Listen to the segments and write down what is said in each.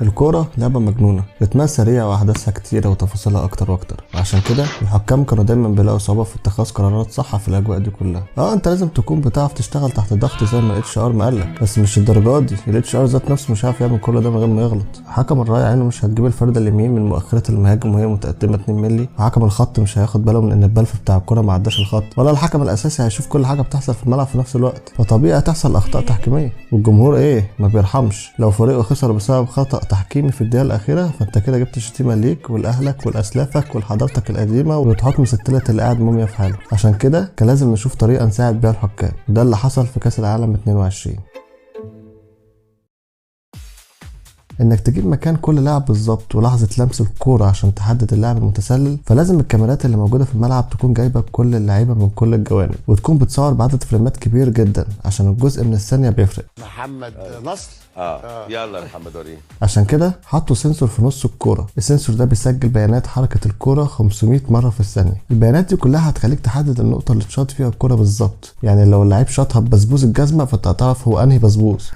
الكورة لعبة مجنونة، رتمها سريع وأحداثها كتيرة وتفاصيلها أكتر وأكتر، وعشان كده الحكام كانوا دايما بيلاقوا صعوبة في اتخاذ قرارات صح في الأجواء دي كلها. أنت لازم تكون بتعرف تشتغل تحت ضغط زي ما الاتش ار ما قالك، بس مش الدرجات دي. الاتش ار ذات نفسه مش عارف يعمل كل ده من غير ما يغلط. حكم الراية عينه مش هتجيب الفردة اليمين من مؤخرة المهاجم وهي متقدمة 2 مللي، وحكم الخط مش هياخد باله من إن البلف بتاع الكورة ما عداش الخط، ولا الحكم الأساسي هيشوف كل حاجة بتحصل في الملعب في نفس الوقت. فطبيعي هتحصل أخطاء تحكيمية، والجمهور ما بيرحمش. لو فريقه خسر بسبب خطأ تحكيمي في الدقيقة الأخيرة فأنت كده جبت شتيمة ليك ولأهلك ولأسلافك ولحضارتك القديمة، وتحط مسكتلة اللي قاعد موميا في حاله. عشان كده كان لازم نشوف طريقة نساعد بيها الحكام، وده اللي حصل في كأس العالم 22. انك تجيب مكان كل لاعب بالظبط ولحظه لمس الكوره عشان تحدد اللاعب المتسلل، فلازم الكاميرات اللي موجوده في الملعب تكون جايبه كل اللعيبه من كل الجوانب، وتكون بتصور بعدد فريمات كبير جدا عشان الجزء من الثانيه بيفرق. محمد نصر يلا يا محمد وريني. عشان كده حطوا سنسور في نص الكوره، السنسور ده بيسجل بيانات حركه الكوره 500 مره في الثانيه. البيانات دي كلها هتخليك تحدد النقطه اللي اتشاط فيها الكوره بالظبط. يعني لو اللعيب شاطها ببسبوس الجزمه فانت هتعرف هو انهي بسبوس.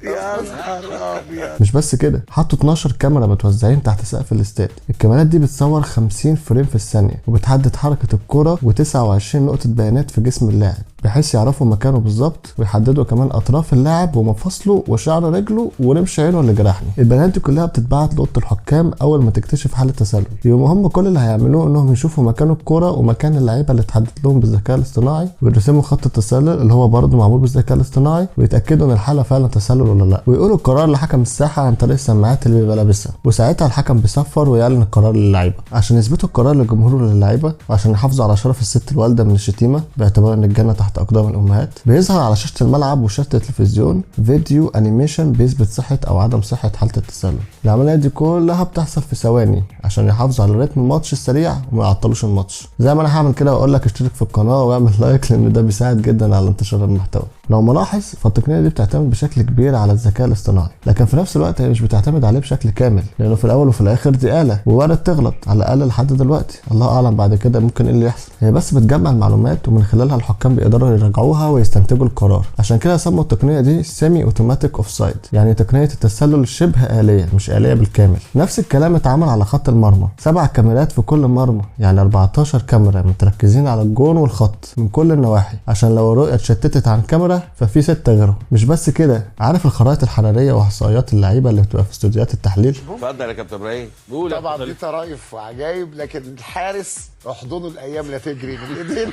يا نهار ابيض. مش بس كده، حطوا 12 كاميرا متوزعين تحت سقف الاستاد. الكاميرات دي بتصور 50 فريم في الثانيه، وبتحدد حركه الكوره و29 نقطه بيانات في جسم اللاعب، بحيث يعرفوا مكانه بالظبط، ويحددوا كمان اطراف اللاعب ومفاصله وشعر رجله ورمش عينه اللي جرحني. البيانات دي كلها بتتبعت لاوضه الحكام اول ما تكتشف حاله تسلل. يبقوا هم كل اللي هيعملوه انهم يشوفوا مكان الكوره ومكان اللعيبه اللي اتحدد لهم بالذكاء الاصطناعي، ويرسموا خط التسلل اللي هو برضه معمول بالذكاء الاصطناعي، ويتاكدوا ان الحاله فعلا تسلل ولا لا، ويقولوا القرار لحكم الساحه عن طريق السماعات اللي بيبقى لابسها. وساعتها الحكم بيصفر ويعلن القرار للعيبه، عشان يثبتوا القرار للجمهور وللعيبه، وعشان يحافظوا على شرف الست الوالده من الشتيمه، باعتبار ان الجنه تحت اقدام الامهات. بيظهر على شاشه الملعب وشاشه التلفزيون فيديو انيميشن بيثبت صحه او عدم صحه حاله التسلل. العمليه دي كلها بتحصل في ثواني عشان يحافظوا على رتم الماتش السريع وما يعطلوش الماتش. زي ما انا هعمل كده واقول لك اشترك في القناه واعمل لايك، لان ده بيساعد جدا على انتشار المحتوى. لو ملاحظ فالتقنيه دي بتعتمد بشكل كبير على الذكاء الاصطناعي، لكن في نفس الوقت هي مش بتعتمد عليه بشكل كامل، لانه في الاول وفي الاخر دي آلة ووارد تغلط، على الاقل لحد دلوقتي. الله اعلم بعد كده ممكن ايه اللي يحصل. هي بس بتجمع المعلومات ومن خلالها الحكام بيقدروا يراجعوها ويستنتجوا القرار. عشان كده سموا التقنيه دي سيمي اوتوماتيك اوفسايد، يعني تقنيه التسلل شبه آلية مش آلية بالكامل. نفس الكلام اتعمل على خط المرمى، 7 كاميرات في كل مرمى، يعني 14 كاميرا متركزين على الجون والخط من كل النواحي، عشان لو الرؤيه اتشتتت عن كاميرا ففي 6 غيرهم. مش بس كده، عارف الخرائط الحراريه واحصائيات اللعيبه اللي بتبقى في استوديوهات التحليل؟ اتفضل يا كابتن ابراهيم. طبعا دي طرايف وعجايب، لكن الحارس احضنه الايام لا تجري من ايدينا.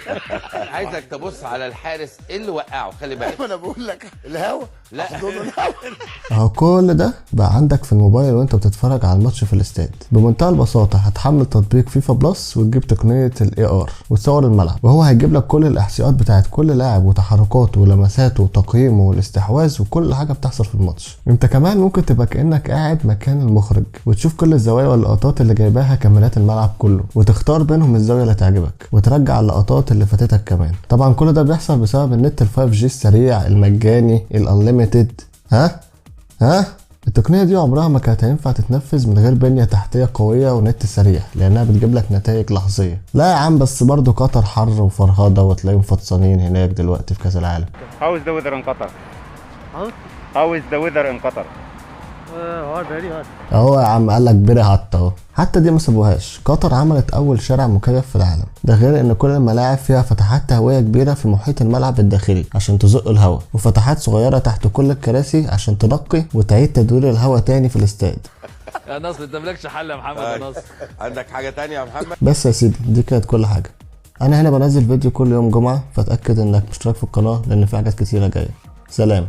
عايزك تبص على الحارس اللي وقعه، خلي بالك. انا بقول لك الهوا، لا احضنه الهوا. اهو كل ده بقى عندك في الموبايل وانت بتتفرج على الماتش في الاستاد. بمنتهى البساطه هتحمل تطبيق فيفا بلس وتجيب تقنيه الاي ار وتصور الملعب، وهو هيجيب لك كل الاحصائيات بتاعت كل لاعب وتحركاته ولمساته وتقييمه والاستحواذ وكل حاجه بتحصل في الماتش. انت كمان ممكن تبقى كانك قاعد مكان المخرج وتشوف كل الزوايا واللقطات اللي جايباها كاميرات الملعب كله، وتختار بينهم الزاويه اللي تعجبك، وترجع اللقطات اللي فاتتك كمان. طبعا كل ده بيحصل بسبب النت ال 5G السريع المجاني الانليميتد. التقنية دي عمرها ما كانت هينفع تتنفذ من غير بنية تحتية قوية ونت سريع، لأنها بتجيب لك نتائج لحظية. لا يا عم، بس برضه قطر حر وفرهضة وتلاقيهم فطسانين هناك دلوقتي في كأس العالم. How is the weather in Qatar? How is the weather in Qatar? Hot, very hot. اهو يا عم قال لك بيري هات اهو. حتى دي ما سابوهاش، قطر عملت اول شارع مكيف في العالم، ده غير ان كل الملاعب فيها فتحات تهويه كبيره في محيط الملعب الداخلي عشان تزق الهواء، وفتحات صغيره تحت كل الكراسي عشان تنقي وتعيد تدوير الهواء تاني في الاستاد. يا نصر انت مالكش حل يا محمد يا نصر. عندك حاجه تانية يا محمد؟ بس يا سيدي دي كانت كل حاجه. انا هنا بنزل فيديو كل يوم جمعه، فاتاكد انك مشترك في القناه لان في حاجات كتيره جايه. سلام.